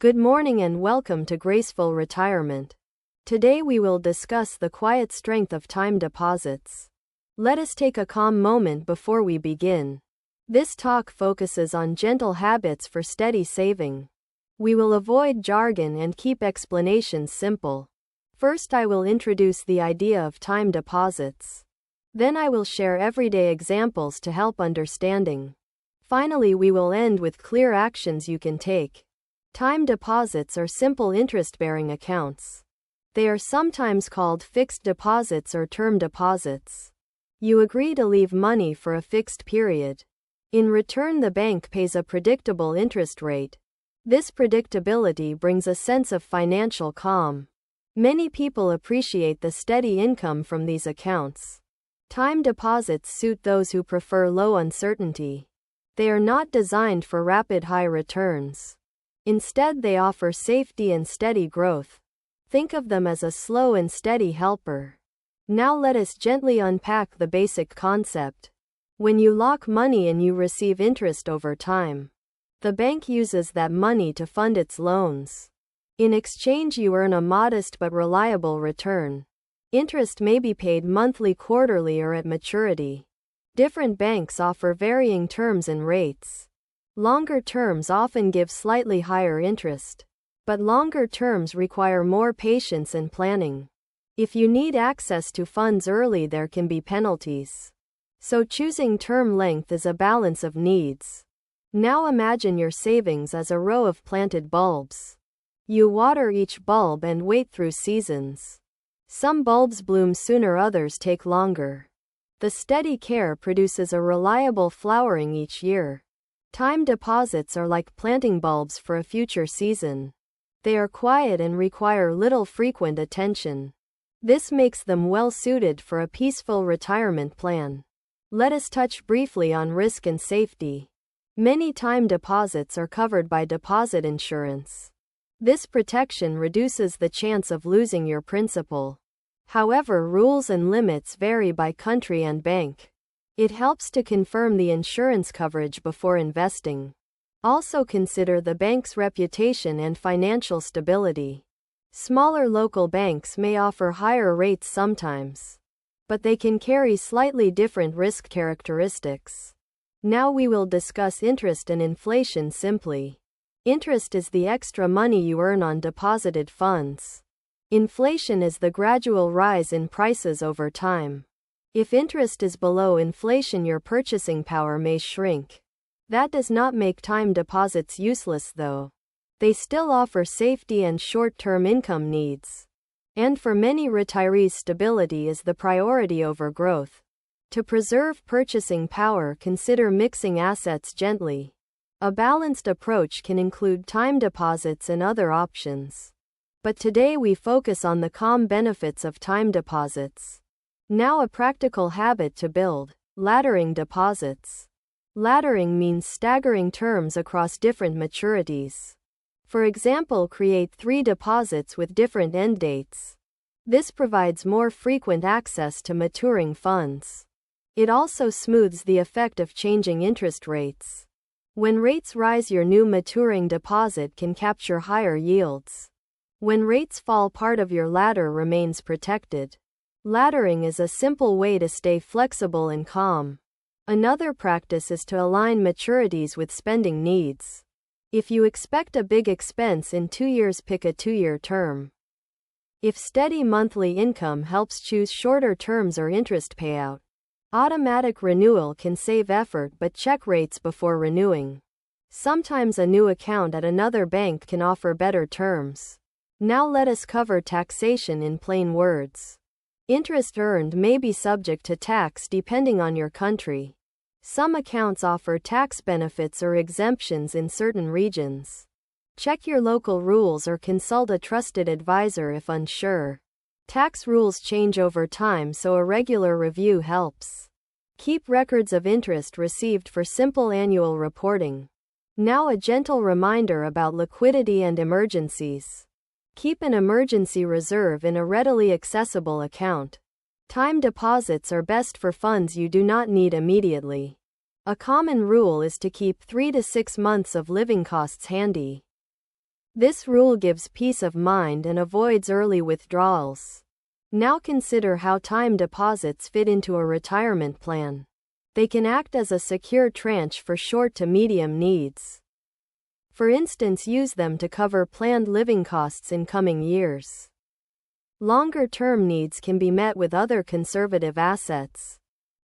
Good morning and welcome to Graceful Retirement. Today we will discuss the quiet strength of time deposits. Let us take a calm moment before we begin. This talk focuses on gentle habits for steady saving. We will avoid jargon and keep explanations simple. First, I will introduce the idea of time deposits. Then I will share everyday examples to help understanding. Finally, we will end with clear actions you can take. Time deposits are simple interest-bearing accounts. They are sometimes called fixed deposits or term deposits. You agree to leave money for a fixed period. In return, the bank pays a predictable interest rate. This predictability brings a sense of financial calm. Many people appreciate the steady income from these accounts. Time deposits suit those who prefer low uncertainty. They are not designed for rapid high returns. Instead, they offer safety and steady growth. Think of them as a slow and steady helper. Now let us gently unpack the basic concept. When you lock money in, you receive interest over time. The bank uses that money to fund its loans. In exchange, you earn a modest but reliable return. Interest may be paid monthly, quarterly, or at maturity. Different banks offer varying terms and rates. Longer terms often give slightly higher interest, but longer terms require more patience and planning. If you need access to funds early, there can be penalties. So choosing term length is a balance of needs. Now imagine your savings as a row of planted bulbs. You water each bulb and wait through seasons. Some bulbs bloom sooner, others take longer. The steady care produces a reliable flowering each year. Time deposits are like planting bulbs for a future season. They are quiet and require little frequent attention. This makes them well suited for a peaceful retirement plan. Let us touch briefly on risk and safety. Many time deposits are covered by deposit insurance. This protection reduces the chance of losing your principal. However, rules and limits vary by country and bank. It helps to confirm the insurance coverage before investing. Also consider the bank's reputation and financial stability. Smaller local banks may offer higher rates sometimes, but they can carry slightly different risk characteristics. Now we will discuss interest and inflation simply. Interest is the extra money you earn on deposited funds. Inflation is the gradual rise in prices over time. If interest is below inflation, your purchasing power may shrink. That does not make time deposits useless, though. They still offer safety and short-term income needs. And for many retirees, stability is the priority over growth. To preserve purchasing power, consider mixing assets gently. A balanced approach can include time deposits and other options. But today we focus on the calm benefits of time deposits. Now, a practical habit to build: laddering deposits. Laddering means staggering terms across different maturities. For example, create 3 deposits with different end dates. This provides more frequent access to maturing funds. It also smooths the effect of changing interest rates. When rates rise, your new maturing deposit can capture higher yields. When rates fall, part of your ladder remains protected. Laddering is a simple way to stay flexible and calm. Another practice is to align maturities with spending needs. If you expect a big expense in 2 years, pick a 2-year term. If steady monthly income helps, choose shorter terms or interest payout. Automatic renewal can save effort, but check rates before renewing. Sometimes a new account at another bank can offer better terms. Now let us cover taxation in plain words. Interest earned may be subject to tax depending on your country. Some accounts offer tax benefits or exemptions in certain regions. Check your local rules or consult a trusted advisor if unsure. Tax rules change over time, so a regular review helps. Keep records of interest received for simple annual reporting. Now, a gentle reminder about liquidity and emergencies. Keep an emergency reserve in a readily accessible account. Time deposits are best for funds you do not need immediately. A common rule is to keep 3 to 6 months of living costs handy. This rule gives peace of mind and avoids early withdrawals. Now consider how time deposits fit into a retirement plan. They can act as a secure tranche for short to medium needs. For instance, use them to cover planned living costs in coming years. Longer-term needs can be met with other conservative assets.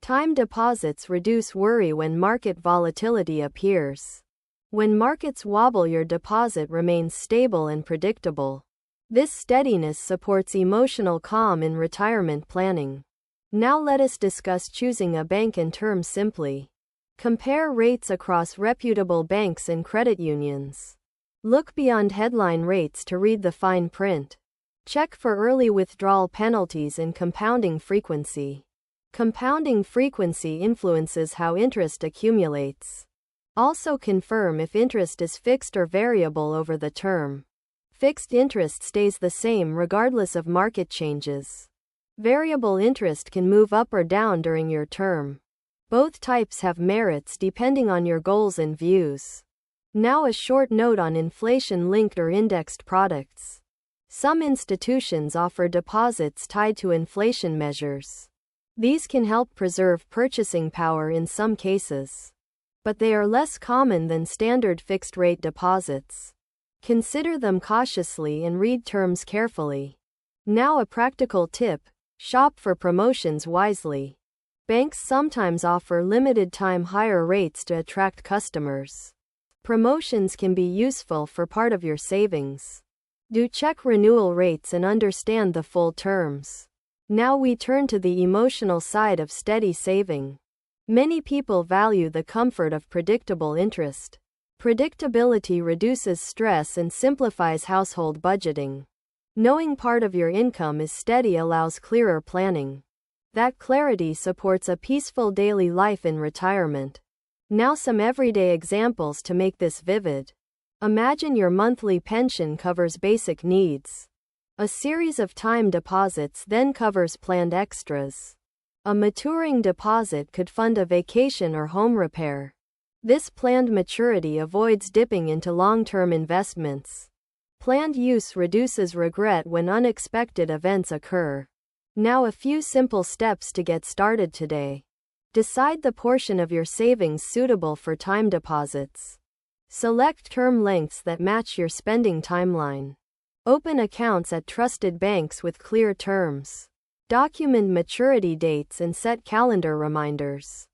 Time deposits reduce worry when market volatility appears. When markets wobble, your deposit remains stable and predictable. This steadiness supports emotional calm in retirement planning. Now let us discuss choosing a bank and term simply. Compare rates across reputable banks and credit unions. Look beyond headline rates to read the fine print. Check for early withdrawal penalties and compounding frequency. Compounding frequency influences how interest accumulates. Also confirm if interest is fixed or variable over the term. Fixed interest stays the same regardless of market changes. Variable interest can move up or down during your term. Both types have merits depending on your goals and views. Now a short note on inflation-linked or indexed products. Some institutions offer deposits tied to inflation measures. These can help preserve purchasing power in some cases, but they are less common than standard fixed-rate deposits. Consider them cautiously and read terms carefully. Now a practical tip: shop for promotions wisely. Banks sometimes offer limited-time higher rates to attract customers. Promotions can be useful for part of your savings. Do check renewal rates and understand the full terms. Now we turn to the emotional side of steady saving. Many people value the comfort of predictable interest. Predictability reduces stress and simplifies household budgeting. Knowing part of your income is steady allows clearer planning. That clarity supports a peaceful daily life in retirement. Now some everyday examples to make this vivid. Imagine your monthly pension covers basic needs. A series of time deposits then covers planned extras. A maturing deposit could fund a vacation or home repair. This planned maturity avoids dipping into long-term investments. Planned use reduces regret when unexpected events occur. Now a few simple steps to get started today. Decide the portion of your savings suitable for time deposits. Select term lengths that match your spending timeline. Open accounts at trusted banks with clear terms. Document maturity dates and set calendar reminders.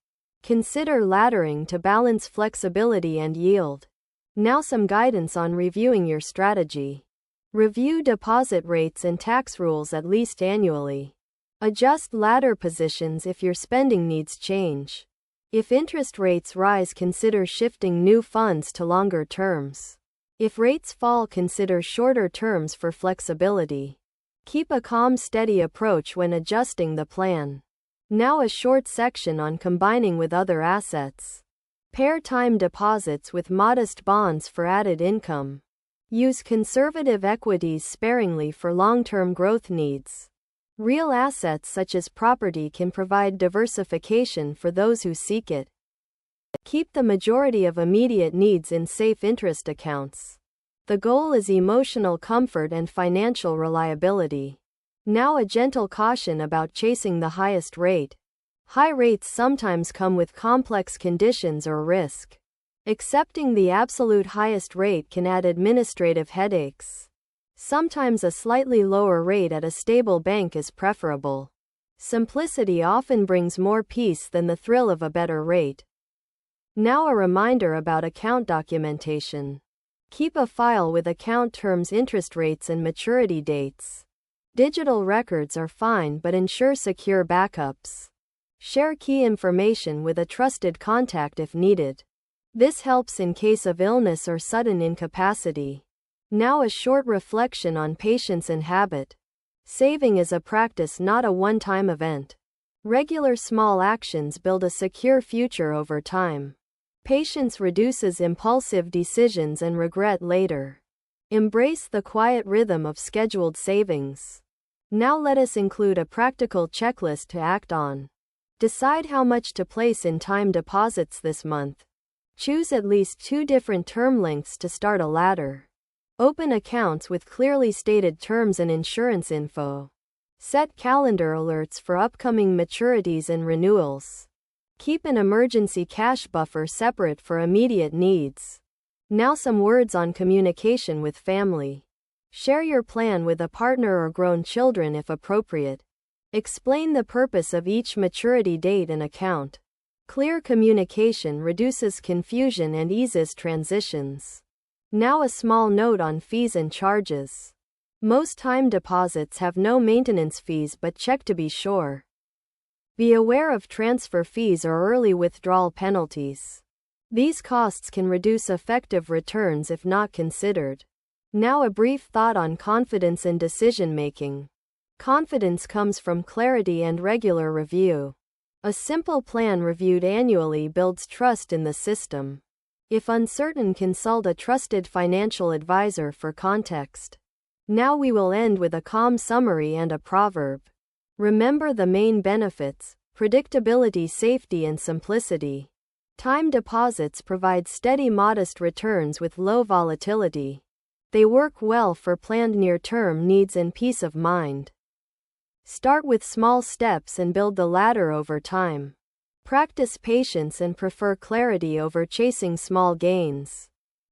Consider laddering to balance flexibility and yield. Now some guidance on reviewing your strategy. Review deposit rates and tax rules at least annually. Adjust ladder positions if your spending needs change. If interest rates rise, consider shifting new funds to longer terms. If rates fall, consider shorter terms for flexibility. Keep a calm, steady approach when adjusting the plan. Now a short section on combining with other assets. Pair time deposits with modest bonds for added income. Use conservative equities sparingly for long-term growth needs. Real assets such as property can provide diversification for those who seek it. Keep the majority of immediate needs in safe interest accounts. The goal is emotional comfort and financial reliability. Now a gentle caution about chasing the highest rate. High rates sometimes come with complex conditions or risk. Accepting the absolute highest rate can add administrative headaches. Sometimes a slightly lower rate at a stable bank is preferable. Simplicity often brings more peace than the thrill of a better rate. Now a reminder about account documentation. Keep a file with account terms, interest rates, and maturity dates. Digital records are fine, but ensure secure backups. Share key information with a trusted contact if needed. This helps in case of illness or sudden incapacity. Now a short reflection on patience and habit. Saving is a practice, not a one-time event. Regular small actions build a secure future over time. Patience reduces impulsive decisions and regret later. Embrace the quiet rhythm of scheduled savings. Now let us include a practical checklist to act on. Decide how much to place in time deposits this month. Choose at least 2 different term lengths to start a ladder. Open accounts with clearly stated terms and insurance info. Set calendar alerts for upcoming maturities and renewals. Keep an emergency cash buffer separate for immediate needs. Now some words on communication with family. Share your plan with a partner or grown children if appropriate. Explain the purpose of each maturity date and account. Clear communication reduces confusion and eases transitions. Now a small note on fees and charges. Most time deposits have no maintenance fees, but check to be sure. Be aware of transfer fees or early withdrawal penalties. These costs can reduce effective returns if not considered. Now a brief thought on confidence and decision making. Confidence comes from clarity and regular review. A simple plan reviewed annually builds trust in the system. If uncertain, consult a trusted financial advisor for context. Now we will end with a calm summary and a proverb. Remember the main benefits: predictability, safety, and simplicity. Time deposits provide steady, modest returns with low volatility. They work well for planned near-term needs and peace of mind. Start with small steps and build the ladder over time. Practice patience and prefer clarity over chasing small gains.